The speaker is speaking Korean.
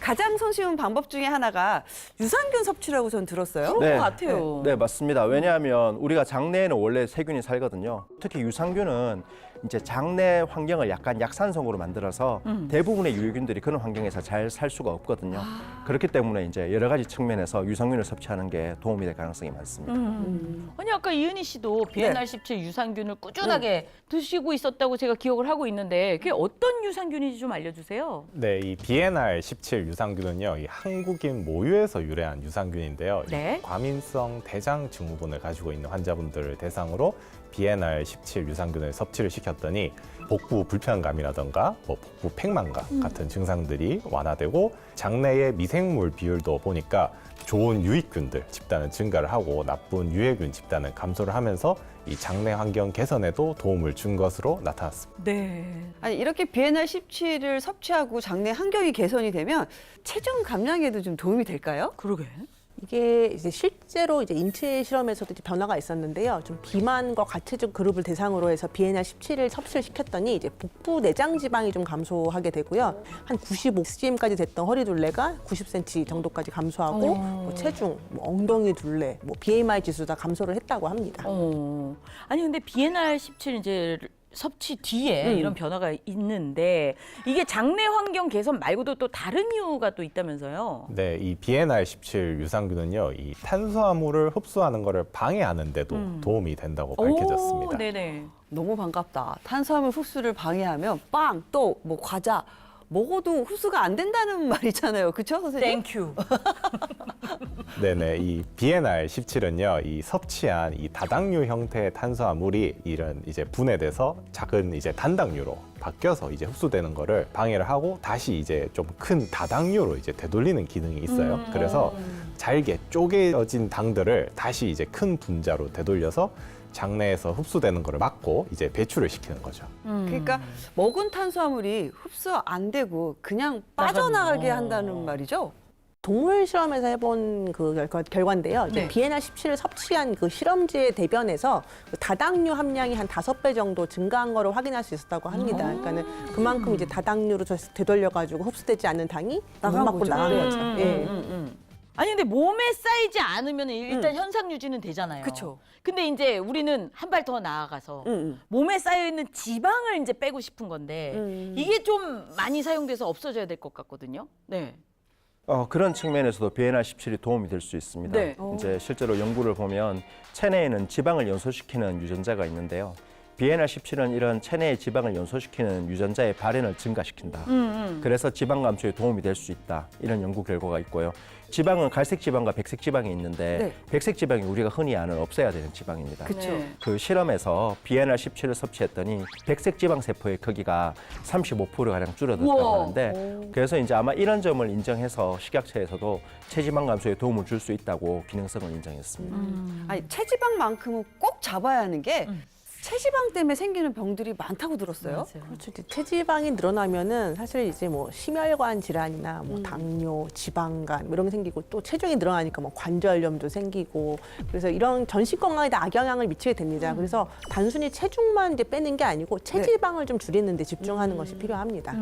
가장 손쉬운 방법 중에 하나가 유산균 섭취라고 전 들었어요. 그런 것 같아요. 네, 맞습니다. 왜냐하면 우리가 장내에는 원래 세균이 살거든요. 특히 유산균은 이제 장내 환경을 약간 약산성으로 만들어서 대부분의 유해균들이 그런 환경에서 잘 살 수가 없거든요. 그렇기 때문에 이제 여러 가지 측면에서 유산균을 섭취하는 게 도움이 될 가능성이 많습니다. 아니 아까 이은희 씨도 BNR17 유산균을 꾸준하게 드시고 있었다고 제가 기억을 하고 있는데 그게 어떤 유산균인지 좀 알려주세요. 네, 이 BNR17 유산균은요, 이 한국인 모유에서 유래한 유산균인데요. 네. 이 과민성 대장 증후군을 가지고 있는 환자분들을 대상으로 BNR17 유산균을 섭취를 시켰더니 복부 불편감이라던가 복부 팽만감 같은 증상들이 완화되고 장내의 미생물 비율도 보니까 좋은 유익균들 집단은 증가를 하고 나쁜 유해균 집단은 감소를 하면서 이 장내 환경 개선에도 도움을 준 것으로 나타났습니다. 네. 아니 이렇게 BNR17을 섭취하고 장내 환경이 개선이 되면 체중 감량에도 좀 도움이 될까요? 그러게. 이게 이제 실제로 이제 인체 실험에서도 이제 변화가 있었는데요. 좀 비만과 과체중 그룹을 대상으로 해서 BNR17을 섭취를 시켰더니 이제 복부 내장 지방이 좀 감소하게 되고요. 한 95cm까지 됐던 허리 둘레가 90cm 정도까지 감소하고 뭐 체중, 뭐 엉덩이 둘레, 뭐 BMI 지수 다 감소를 했다고 합니다. 아니 근데 BNR17 이제 섭취 뒤에 이런 변화가 있는데 이게 장내 환경 개선 말고도 또 다른 이유가 또 있다면서요? 네, 이 BNR17 유산균은요, 이 탄수화물을 흡수하는 것을 방해하는 데도 도움이 된다고 밝혀졌습니다. 오, 네네. 너무 반갑다. 탄수화물 흡수를 방해하면 빵, 또 뭐 과자 먹어도 흡수가 안 된다는 말 있잖아요. 그렇죠, 선생님? 땡큐. 네네, 이 BNR17은요, 이 섭취한 이 다당류 형태의 탄수화물이 이런 이제 분해돼서 작은 이제 단당류로 바뀌어서 이제 흡수되는 거를 방해를 하고 다시 이제 좀 큰 다당류로 이제 되돌리는 기능이 있어요. 그래서 잘게 쪼개진 당들을 다시 이제 큰 분자로 되돌려서 장내에서 흡수되는 거를 막고 이제 배출을 시키는 거죠. 그러니까 먹은 탄수화물이 흡수 안 되고 그냥 빠져나가게 한다는 말이죠. 동물 실험에서 해본 그 결과인데요. 네. BNR17을 섭취한 그 실험지의 대변에서 그 다당류 함량이 한 5배 정도 증가한 거를 확인할 수 있었다고 합니다. 그러니까는 그만큼 이제 다당류로 되돌려가지고 흡수되지 않는 당이 나간 몸 밖으로 거죠. 나간 거죠. 예. 아니 근데 몸에 쌓이지 않으면 일단 현상 유지는 되잖아요. 그쵸. 근데 이제 우리는 한 발 더 나아가서 몸에 쌓여 있는 지방을 이제 빼고 싶은 건데 이게 좀 많이 사용돼서 없어져야 될 것 같거든요. 네. 그런 측면에서도 BNR17이 도움이 될 수 있습니다. 네. 이제 실제로 연구를 보면 체내에는 지방을 연소시키는 유전자가 있는데요. BNR17은 이런 체내의 지방을 연소시키는 유전자의 발현을 증가시킨다. 그래서 지방 감소에 도움이 될 수 있다. 이런 연구 결과가 있고요. 지방은 갈색 지방과 백색 지방이 있는데 네. 백색 지방이 우리가 흔히 아는 없애야 되는 지방입니다. 그쵸. 네. 그 실험에서 BNR17을 섭취했더니 백색 지방 세포의 크기가 35%가량 줄어들었다고 우와. 하는데 그래서 이제 아마 이런 점을 인정해서 식약처에서도 체지방 감소에 도움을 줄 수 있다고 기능성을 인정했습니다. 아니 체지방만큼은 꼭 잡아야 하는 게 체지방 때문에 생기는 병들이 많다고 들었어요. 그렇죠. 이제 체지방이 늘어나면은 사실 이제 뭐 심혈관 질환이나 뭐 당뇨, 지방간 뭐 이런 게 생기고 또 체중이 늘어나니까 뭐 관절염도 생기고 그래서 이런 전신 건강에 다 악영향을 미치게 됩니다. 그래서 단순히 체중만 이제 빼는 게 아니고 체지방을 좀 줄이는 데 집중하는 것이 필요합니다.